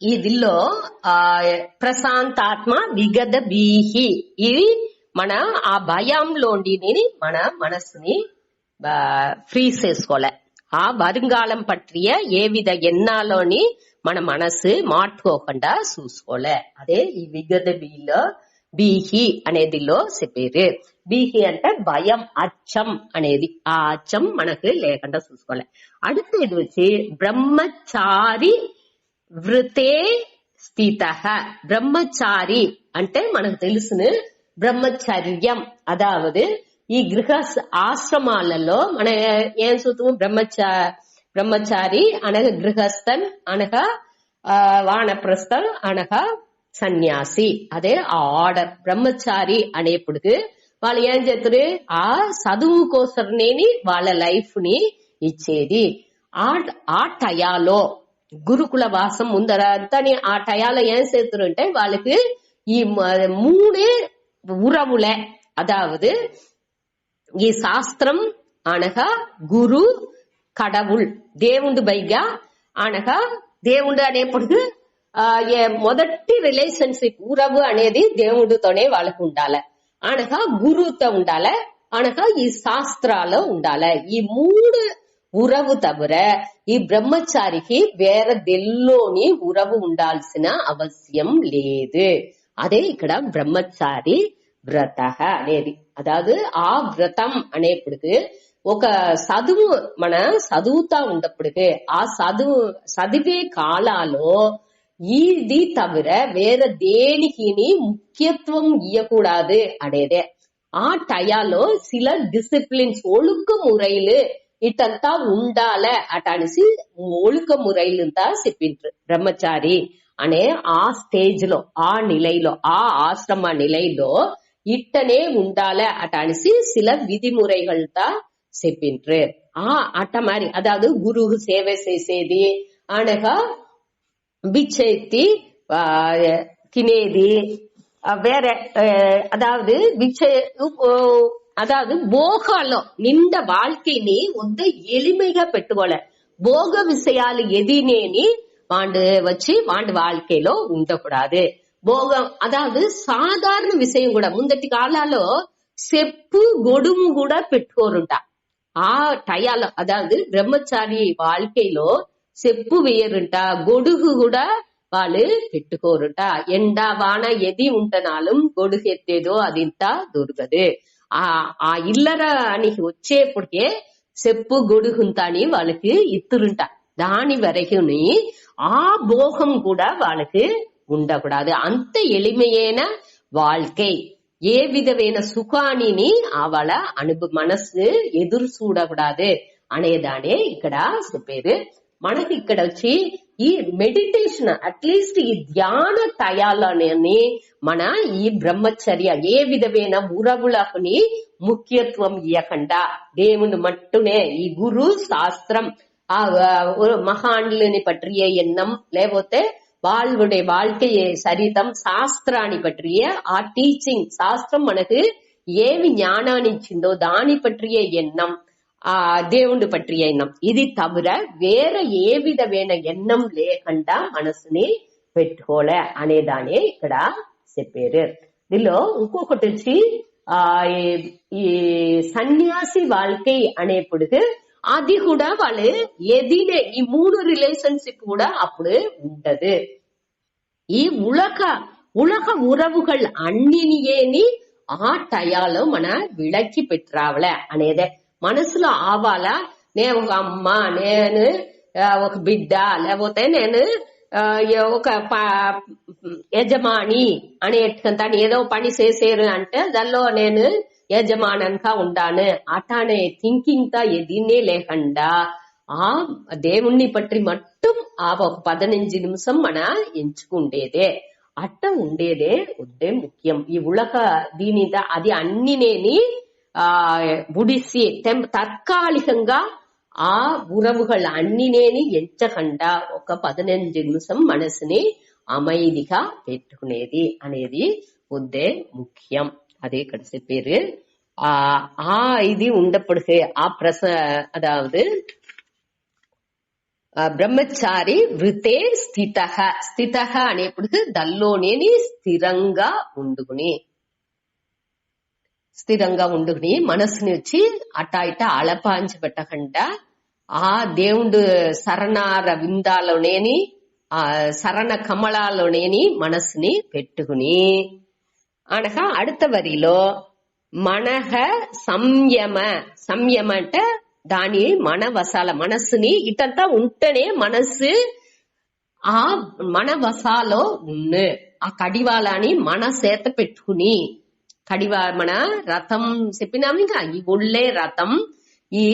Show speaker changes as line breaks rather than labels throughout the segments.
ఇదిలో ప్రశాంతాత్మ విగద బీహి, ఇది మన ఆ భయంలోని మన మనసుని ఫ్రీ చేసుకోలే. ఆ வருங்காலம் பற்றிய ఏవిధ ఎన్నాలోని మన మనసు మార్చుకోకుండా చూసుకోలే. అదే ఈ విగద బీహి అనేదిలో చెప్పారు. బీహి అంటే భయం, అచ్చం అనేది. ఆ అచ్చం మనకు లేకుండా చూసుకోలే. அடுத்தது వచ్చి బ్రహ్మచారి వృతే స్థిత. బ్రహ్మచారి అంటే మనకు తెలుసును బ్రహ్మచర్యం. అదావదు ఈ గృహ ఆశ్రమాలలో మన ఏం చూస్తాము, బ్రహ్మచారి అనగా గృహస్థన్, అనగా వానప్రస్థం, అనగా సన్యాసి. అదే ఆ ఆర్డర్. బ్రహ్మచారి అనేప్పుడు వాళ్ళు ఏం చేస్తారు, ఆ చదువు కోసమేని వాళ్ళ లైఫ్ ని ఇచ్చేది. ఆ టయాలో గురుకుల వాసం ముందరంతని ఆ టయాలో ఏం చేస్తారు అంటే వాళ్ళకి ఈ మూడే ఉరవులే. అదావదు ఈ శాస్త్రం అనగా గురు కడవుల్, దేవుడు పైగా అనగా దేవుడు అనేప్పుడు మొదటి రిలేషన్షిప్ ఉరవు అనేది దేవుడితోనే వాళ్ళకు ఉండాలి. అనగా గురువుతో ఉండాలి, అనగా ఈ శాస్త్రాలు ఉండాలి. ఈ మూడు ఉరవు తవిర ఈ బ్రహ్మచారికి వేరే దెల్లోని ఉరవు ఉండాల్సిన అవసరం లేదు. అదే ఇక్కడ బ్రహ్మచారి వ్రత అనేది. అదాదు ఆ వ్రతం అనేప్పటికి ఒక చదువు మన చదువుతా ఉన్నప్పటికీ ఆ చదివే కాలాలో ఇది తవిర వేరే దేనికి ముఖ్యత్వం ఇయ్యకూడదు అనేదే. ఆ టయాలో சில டிசிப்ளின்ஸ் ஒழுக்க முறையில ఇటంతా ఉండాలే అటనేసి ఒழுக்க మురైలు చెప్పిండ్రు. బ్రహ్మచారి అనే ఆ స్టేజ్ లో, ఆ నిలైలో, ఆ ఆశ్రమ నిలైలో ఇట్టనే ఉండాలే అటనేసి சில విధిముறைகள்తా చెప్పిండ్రు. అట్ట మరి అదాదు గురువు సేవ చేసేది, అనగా బిచ్చెత్తి తినేది వేరే. అదావదు அதாவது போகாலோ நின்ற வாழ்க்கைని వద్ద ఎలిమైగా పెట్టుకోలే. భోగ విషయాలు ఎదినేని వాండు వచ్చి వాండు வாழ்க்கைలో ఉండకూడదు. భోగం అదాదు సాధారణ విషయం కూడా ముందటి కాలాల్లో చెప్పు గొడుము కూడా పెట్టుకోరుంట. ఆ టయాలో అదాదు బ్రహ్మచారి வாழ்க்கைలో చెప్పు వేయరుంట, గొడుగు కూడా వాళ్ళు పెట్టుకోరుంట. ఎండ వాన ఎది ఉంటనాலும் గొడుగు ఎత్తేదో అదింత దొరకదు. ఆ ఇల్లరానికి వచ్చేప్పటికే చెప్పు గొడుగుంతాని వాళ్ళకి ఇత్తురుంట. దాని వరకుని ఆ భోగం కూడా వాళ్ళకి ఉండకూడదు. అంత ఎளிமையான வாழ்க்கை, ఏ విధమైన సుఖాన్ని వాళ్ళ మనసు ఎదురు చూడకూడదు అనేదానే ఇక్కడ చెప్పారు. మనకి ఇక్కడ వచ్చి ఈ మెడిటేషన్ అట్లీస్ట్ ఈ ధ్యాన టయాలని మన ఈ బ్రహ్మచర్య ఏ విధమైన ఉరవులకుని ముఖ్యత్వం ఇవ్వకుండా దేవుని మట్టునే ఈ గురు శాస్త్రం ఆ మహాన్లని పట్టియ ఎన్నం, లేకపోతే వాళ్ళుடைய வாழ்க்கையை சரிதம் శాస్త్రాన్ని పట్టియ ఆ టీచింగ్, శాస్త్రం మనకు ఏమి జ్ఞానాన్ని ఇచ్చిందో దాని పట్టియ ఎన్నం, ఆ దేవుడు పట్టియ ఎన్నం. ఇది తవిర వేరే ఏ విధమైన ఎన్నం లేకుండా మనసుని పెట్టుకోలే అనేదానే ఇక్కడ చెప్పారు. దీనిలో ఇంకొకటి వచ్చి ఈ సన్యాసి வாழ்க்கை అనేప్పుడు అది కూడా వాళ్ళు ఎదినే ఈ మూడు రిలేషన్షిప్ కూడా అప్పుడు ఉంటది. ఈ ఉలక ఉరవుகள் అన్నిని ఆ టయాలో మన విడక్కి పెట్టరావలే అనేదే. మనసులో ఆవాలా నేను ఒక అమ్మ, నేను ఒక బిడ్డ, లేకపోతే నేను ఒక యజమాని అనేటంతా ఏదో పని చేసేరు అంటే దానిలో నేను యజమానంగా ఉండాను అటానే థింకింగ్ తా ఎదినే లేకుండా ఆ దేవుణ్ణి పట్టి మట్టుం ఆ ఒక 15 నిమిషం మన ఎంచుకుండేదే. అట్ట ఉండేదే ఉండే ముఖ్యం. ఈ ఉలక దీని అది అన్నినేని బుడిసి తాత్కాలికంగా ఆ ఉరవుகள் అన్నినేని ఎంచకుండా ఒక 15 నిమిషం మనసుని అమైదిగా పెట్టుకునేది అనేది ఉండే ముఖ్యం. అదే ఇక్కడ చెప్పారు. ఇది ఉండப்படுது ఆ అదావదు బ్రహ్మచారి వృతే స్థితః. స్థితః అనేప్పుడు దల్లోనేని స్థిరంగా ఉండుకుని మనసుని వచ్చి అటా ఇటా అలపాంచి పెట్టకుండా ఆ దేవుడు శరణార విందాలోనేని ఆ శరణ కమలాలోనేని మనసుని పెట్టుకుని అనగా அடுத்த వరిలో మనహ సంయమ. సంయమ అంటే దాని మనవసాల మనస్సుని ఇటంతా ఉంటేనే మనసు ఆ మనవసాలో ఉన్ను. ఆ కడివాలని మన చేత పెట్టుకుని మన రథం చెప్పినాము ఇంకా ఈ ఒళ్ళే రథం. ఈ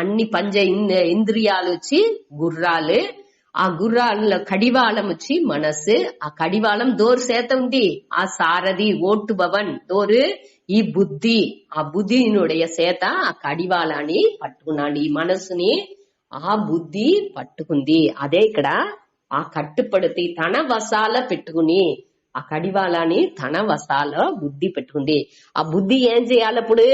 అన్ని పంచ ఇంద్రియాలు వచ్చి గుర్రాలు. ఆ గుర్రాల కడివాళం వచ్చి మనసు. ఆ కడివాళం దోరు చేత ఉంది. ఆ సారథి ఓட்டுபவன் దోరు ఈ బుద్ధి. ఆ బుద్ధినుடைய చేత ఆ కడివాళాన్ని పట్టుకున్నాడు. ఈ మనసుని ఆ బుద్ధి పట్టుకుంది. అదే ఇక్కడ ఆ కట్టుపడితే తన వసాల పెట్టుకుని ఆ కడివాళాన్ని తన వసాల బుద్ధి పెట్టుకుంది. ఆ బుద్ధి ఏం చేయాలప్పుడు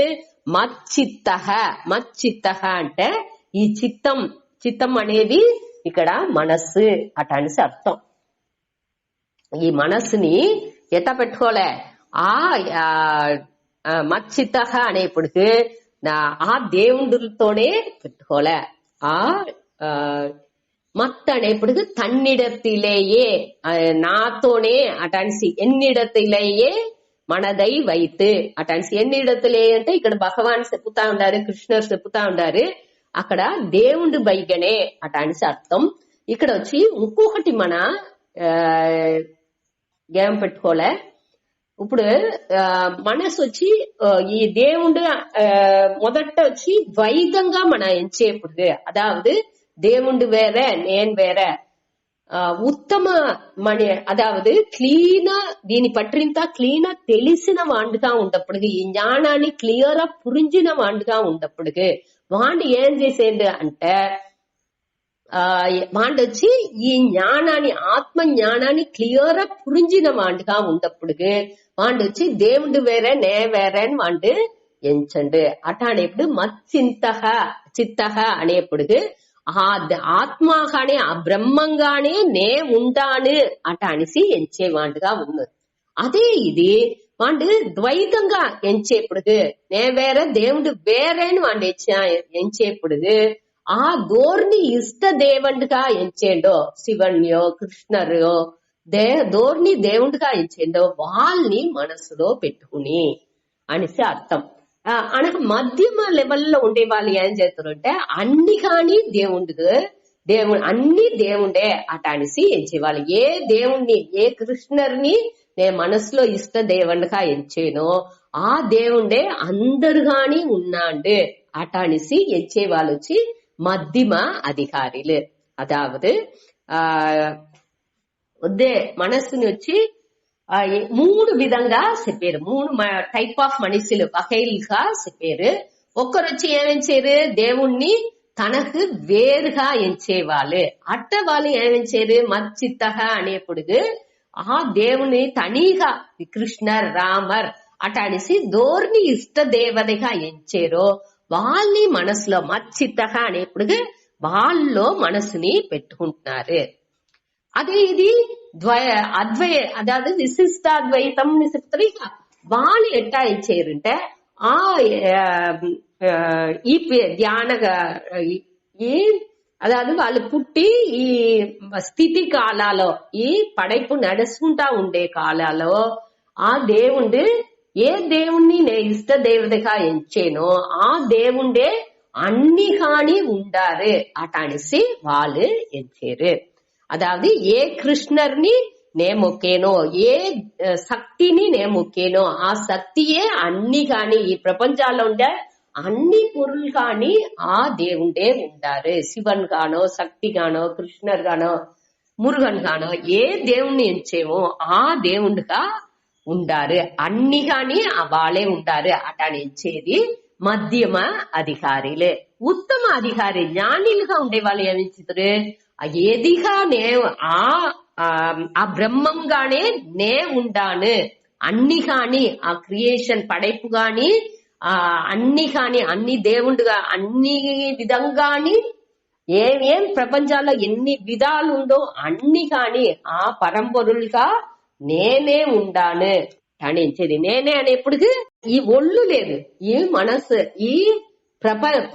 మచ్చిత్తహ. మచ్చిత్తహ అంటే ఈ చిత్తం అనేది ఇక్కడ మనస్సు అటానిసి అర్థం. ఈ మనస్సుని ఎట్ట పెట్టుకోలే ఆ మచ్చిత్తహ అనేప్పటికి ఆ దేవుడితోనే పెట్టుకోలే. ఆ மத்த అనేప్పటికి தன்னிடத்திலேயே నాతోనే అటానిసి ఎన్నిడத்திலேயே మనదై వైత్ అటానిసి. ఎన్నిడத்திலே అంటే ఇక్కడ భగవాన్ చెప్పుతా ఉండారు, కృష్ణుడు చెప్పుతా ఉండారు. అక్కడ దేవుడు బైగనే అటానిసి అర్థం. ఇక్కడ వచ్చి ఇంకొకటి మన ఏం పెట్టుకోలే. ఇప్పుడు మనసు వచ్చి ఈ దేవుడు మొదట వచ్చి ద్వైతంగా మన ఎంచేప్పుడు, అదావదు దేవుడు వేరే నేను వేరే ఉత్తమ మణి, అదావదు క్లీనా దీని పట్టింత క్లీనా తెలిసిన వాండుగా ఉండప్పటికి, ఈ జ్ఞానాన్ని క్లియరా పురించిన వాండుగా ఉండప్పటికి వాండు ఏం చేసేది అంటే వాండు వచ్చి ఈ జ్ఞానాన్ని ఆత్మ జ్ఞానాన్ని క్లియరా పురించిన వాండుగా ఉండప్పటికి వాండు వచ్చి దేవుడు వేరే నే వేరే అని వాండు ఎంచండు. అటా అనేప్పుడు చిత్తహ అనేప్పుడు ఆ ఆత్మగానే ఆ బ్రహ్మంగానే నే ఉంటాను అట అనిసి ఎంచేవాండుగా ఉన్నది. అదే ఇది వాండు ద్వైతంగా ఎంచేప్పుడు నే వేరే దేవుడు వేరేని వాండు ఎంచేప్పుడు ఆ దోర్ని ఇష్ట దేవుడుగా ఎంచేండో, శివన్యో కృష్ణరో దోర్ని దేవుడుగా ఎంచేండో వాళ్ళని మనసులో పెట్టుకుని అనేసి అర్థం. అనగా మధ్యమ లెవెల్లో ఉండే వాళ్ళు ఏం చేస్తారంటే అన్ని కానీ అన్ని దేవుడే అట అనేసి ఎంచేవాళ్ళు. ఏ దేవుణ్ణి ఏ కృష్ణుని నేను మనసులో ఇష్ట దేవుడుగా ఎంచేనో ఆ దేవుడే అందరు గాని ఉన్నాడు అట అనేసి ఎంచేవాళ్ళు వచ్చి మధ్యమ అధికారులు. అదావదు మనస్సుని వచ్చి మూడు విధంగా చెప్పారు. మూడు టైప్ ఆఫ్ మనుషులు వకైలుగా చెప్పారు. ఒక్కరు వచ్చి ఏమెంచారు దేవుణ్ణి తనకు వేరుగా ఎంచేవాళ్ళు. అట్ట వాళ్ళు ఏమెంచారు మచ్చిత్తహ అనేప్పుడు ఆ దేవుని తనిగా కృష్ణర్ రామర్ అట అనేసి దోర్ని ఇష్ట దేవతగా ఎంచారో వాళ్ళని మనసులో మచ్చిత్తహ అనేప్పుడు వాళ్ళలో మనసుని పెట్టుకుంటున్నారు. అదే ఇది అதாவது విశిష్టాద్వైతం చెప్తారు. ఇక వాళ్ళు ఎట్టా ఇచ్చారంటే ఆ ఈ ధ్యాన అதாவது వాళ్ళు పుట్టి ఈ స్థితి కాలాలో ఈ పడైపు నడుచుకుంటా ఉండే కాలాలో ఆ దేవుడు ఏ దేవుణ్ణి నేను ఇష్ట దేవతగా ఎంచేనో ఆ దేవుడే అన్ని కాని ఉండారు అట అనేసి వాళ్ళు ఎంచారు. అదావదు ఏ కృష్ణర్ని నే మొక్కేనో ఏ శక్తిని నే మొక్కేనో ఆ శక్తియే అన్ని కాని ఈ ప్రపంచాల్లో ఉండే అన్ని పొరులు కాని ఆ దేవుడే ఉండారు. శివన్ గానో శక్తి గానో కృష్ణర్ గానో మురుగన్ గానో ఏ దేవుణ్ణి ఎంచేమో ఆ దేవుడుగా ఉండారు. అన్ని కాని వాళ్ళే ఉండారు అట ఎంచేది మధ్యమ అధికారులే. ఉత్తమ అధికారి జ్ఞానిలుగా ఉండే వాళ్ళు ఏమించుతారు ఏదిగా నే ఆ బ్రహ్మంగానే నే ఉండాను అన్ని కాని ఆ క్రియేషన్ పడైపు గాని అన్ని కాని అన్ని దేవుడుగా అన్ని విధంగాని ఏం ప్రపంచాల్లో ఎన్ని విధాలు ఉందో అన్ని కాని ఆ పరంపొరులుగా నేనే ఉండాను తణించేది. నేనే అనేప్పటికి ఈ ఒళ్ళు లేదు, ఈ మనసు, ఈ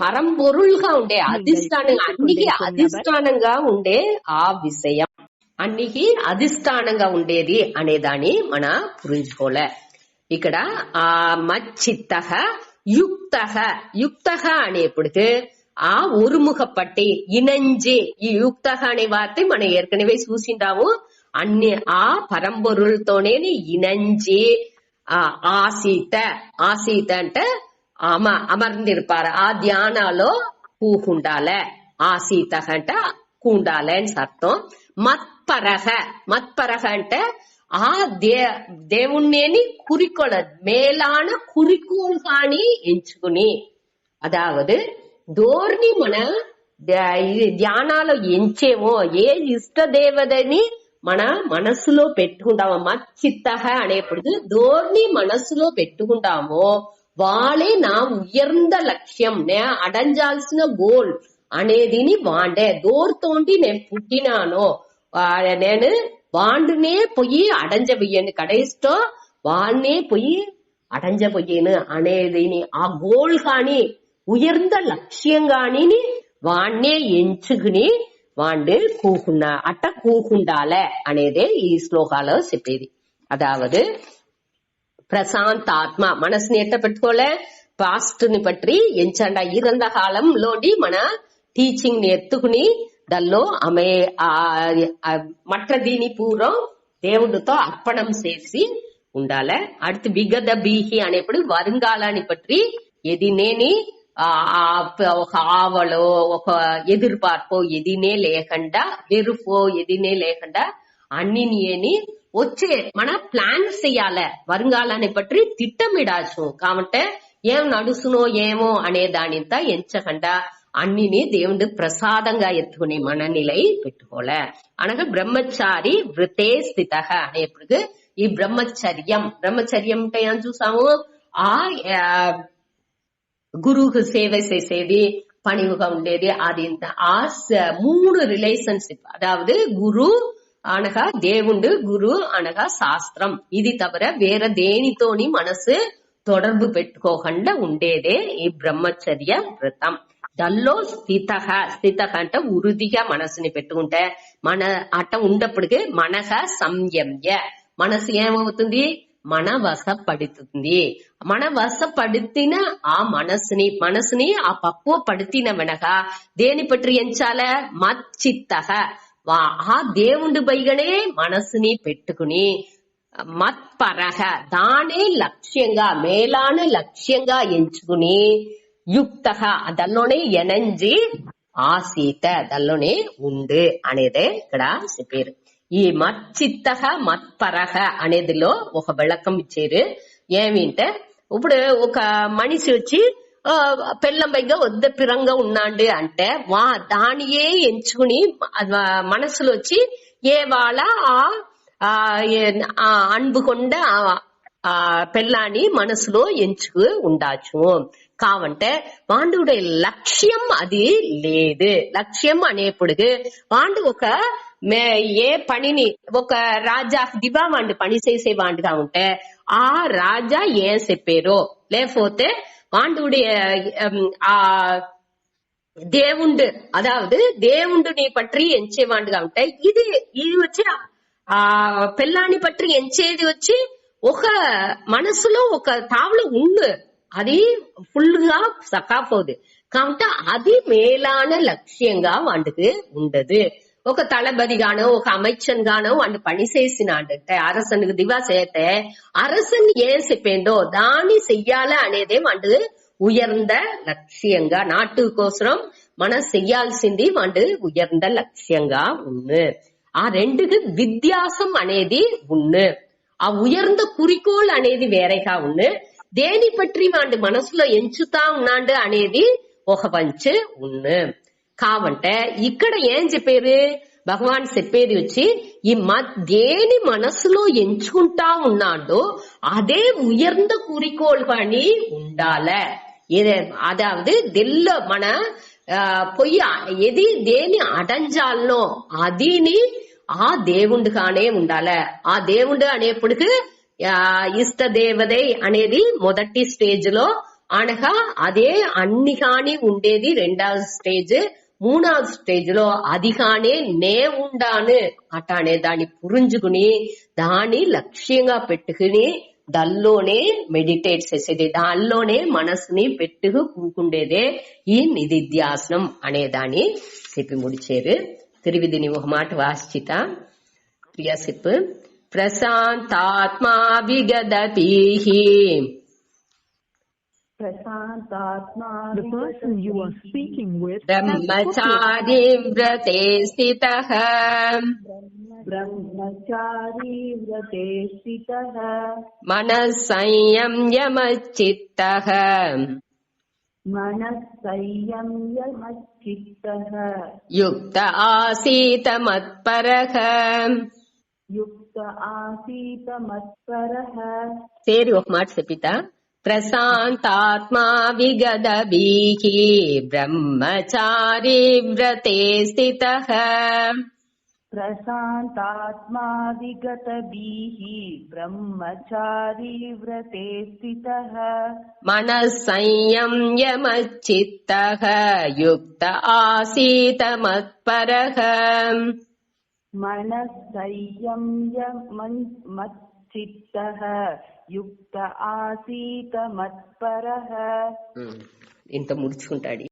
పరంపొరులుగా ఉండే అధిష్టానంగా, అన్నికి అధిష్టానంగా ఉండే ఆ విషయం, అన్నికి అధిష్టానంగా ఉండేది అనేదాన్ని మన పురించుకోలే. ఇక్కడ ఆ మచ్చిత్త యుక్త అనేప్పటికి ఆ ఒరుముఖపట్టి ఇనంజి, ఈ యుక్త అనే వార్త మనం ఏற்கனவே చూసిండాము. అన్ని ఆ పరంపొరులతోనే ఇనంజి ఆసీత అంటే అమర్నిర్పారు, ఆ ధ్యానాలో కూకుండాలే. ఆసీత అంటే కూండాలే అని అర్థం. మత్పరహ అంటే ఆ దేవుణ్ణి குறிக்கோள், மேலான குறிக்கோள் காணி ఎంచుకుని, అదావదు దోర్ని మన ధ్యానాలో ఎంచేమో, ఏ ఇష్ట దేవతని మన మనసులో పెట్టుకుంటామో, మచ్చిత్త అనేప్పుడు దోర్ని మనసులో పెట్టుకుంటామో వాళ్ళే నా ఉయర్ந்த లక్ష్యం, నే అడంజాల్సిన గోల్ అనేదిని వాండే. దోర్తోండి నేను పుట్టినానో, నేను వాండునే పోయి అడంజబోయ్యాను, కడయిస్టో వాణ్ణే పోయి అడంజబోయ్యాను అనేదిని, ఆ గోల్ కాని ఉయర్ந்த లక్ష్యం గాని వాణ్ణే ఎంచుకుని వాండు కూకుండాలే అనేదే ఈ శ్లోకాలో చెప్పేది. అదావదు ప్రశాంతాత్మ మనసుని ఎట్ట పెట్టుకోలే, పాస్ట్ ని పట్టి ఎంచండా ఇరంద కాలంలోని మన టీచింగ్ ని ఎత్తుకుని దానిలో ఆమె మట్ట దీని పూర్వం దేవుడితో అర్పణం చేసి ఉండాలే. அடுத்து విగద బీహి అనేప్పుడు வருங்காலாన్ని పట్టి ఎదినేని ఒక ఆవలో ఒక ఎదురుపార్పో ఎదినే లేకుండా, వెరుపో ఎదినే లేకుండా అన్నిని వచ్చే మన ప్లాన్ చెయ్యాలి. வருங்காலாన్ని పట్టి திட்டமிடாச்சு. కాబట్టి ఏం నడుసునో ఏమో అనే దానింత ఎంచకుండా అన్నిని దేవుడు ప్రసాదంగా ఎత్తుకునే మననిలై పెట్టుకోలే. అనగా బ్రహ్మచారి వృతే స్థిత అనేప్పుడు ఈ బ్రహ్మచర్యం అంటే ఏం చూసాము, ఆ గురువుకు సేవ చేసేది, పణివుగా ఉండేది. అది ఆ 3 రిలేషన్షిప్, అదావదు గురు అనగా దేవుడు, గురు అనగా శాస్త్రం, ఇది తవిర వేరే దేనితోని మనసు తొడర్బు పెట్టుకోకుండా ఉండేదే ఈ బ్రహ్మచర్య వ్రతం. దానిలో స్థిత అంటే ఉరుదిగా మనసుని పెట్టుకుంటే మన అట్ట ఉండప్పటికీ మనక సంయమ్య, మనసు ఏమవుతుంది, మన వశపడుతుంది. మన వశపడుతున్న ఆ మనసుని ఆ పక్కువ పడుతున్న వెనక దేని పట్టి ఎంచాల, మచ్చిత్త ఆ దేవుడి పైగానే మనసుని పెట్టుకుని, మత్పరహ దానే లక్ష్యంగా, మేలాన లక్ష్యంగా ఎంచుకుని, యుక్త దానిలోనే ఎనంజి ఆసీత దానిలోనే ఉండు అనేదే ఇక్కడ చెప్పారు. ఈ మచ్చిత్త మత్పరహ అనేదిలో ఒక విళకం ఇచ్చారు. ఏమింటే ఇప్పుడు ఒక మనిషి వచ్చి పెళ్ళం పైగా వద్దపిరంగా ఉన్నాడు అంటే దానియే ఎంచుకుని మనసులో వచ్చి ఏ వాళ్ళ అన్బు కొండ ఆ పెళ్ళాన్ని మనసులో ఎంచుకు ఉండాచ్చు. కావంటే వాండుடைய లక్ష్యం అది లేదు. లక్ష్యం అనేప్పుడు వాండు ఒక ఏ పనిని ఒక రాజా దివా వాండు పని చేసేవాండుగా ఉంటే ఆ రాజా ఏం చెప్పారో, లేకపోతే వాండుடைய ఆ దేవుడు, అదావదు దేవుడిని పట్టి ఎంచేవాండుగా ఉంటే ఇది వచ్చి ఆ పెళ్ళాన్ని పట్టి ఎంచేది వచ్చి ఒక మనసులో ఒక తావులో ఉండు, అది ఫుల్ గా సకాపోదు. కాబట్టి అది మేలాన లక్ష్యంగా వాండుకు ఉండదు. ఒక தளபதிగానో ఒక அமைச்சன்గానో వాడు పని చేసినాడంటే அரசனுக்கு దివా చేస్తే அரசன் ఏం చెప్పిందో దాన్ని చెయ్యాల అనేదే వాడు ఉయర్ந்த లక్ష్యంగా, నాటు కోసం మనం చెయ్యాల్సింది వాడు ఉయర్ந்த లక్ష్యంగా ఉంది. ఆ రెండుకి విత్యాసం అనేది ఉంది. ఆ ఉయర్ந்த குறிக்கோள் అనేది వేరేగా ఉంది. దేని పట్టి వాడు మనసులో ఎంచుతా ఉన్నాడు అనేది ఒక పంచు ఉంది. కావంటే ఇక్కడ ఏం చెప్పారు, భగవాన్ చెప్పేది వచ్చి ఈ దేని మనసులో ఎంచుకుంటా ఉన్నాడో అదే ఉయర్ந்த குறிக்கோள் పని ఉండాలే. అదావదు దిల్లో మన పొయ్యి ఏది దేని అడంజాలనో అదిని ఆ దేవుడిగానే ఉండాలి. ఆ దేవుడు అనేప్పటికి ఇష్ట దేవதை అనేది మొదటి స్టేజ్ లో అనగా అదే అన్ని కాని ఉండేది రెండవ స్టేజ్. మూడవ స్టేజ్ లో అది కానే నే ఉండాను అనే దాన్ని పురించుకుని దాన్ని లక్ష్యంగా పెట్టుకుని దానిలోనే మెడిటేట్ చేసేది, దానిలోనే మనసుని పెట్టుకు కూకుండేదే ఈ నిధిధ్యాసనం అనేదాన్ని చెప్పి ముడిచేరు. తిరువిధిని ఒక మాట వాసిత ప్రియసిప్ ప్రశాంతాత్మా విగదపీహి.
The person you are speaking with
బ్రహ్మచారి వ్రతే స్థితః. మనః సంయమ్యమచ్చిత్తః. యుక్త ఆసీత మత్పరః. సేరి ఒక మాట చెప్పితా. ప్రశాంతాత్మా విగదభీః బ్రహ్మచారి వ్రతే స్థితః.
ప్రశాంతాత్మా విగతభీః బ్రహ్మచారి వ్రతే స్థితః.
మనః సంయమ్యమచ్చిత్తః. యుక్త ఆసీత మత్పరః.
మనః సంయమ్యమచ్చిత్తః. యుక్త ఆసీత మత్పరః.
ఇంత ముడుచుకుంటాడు.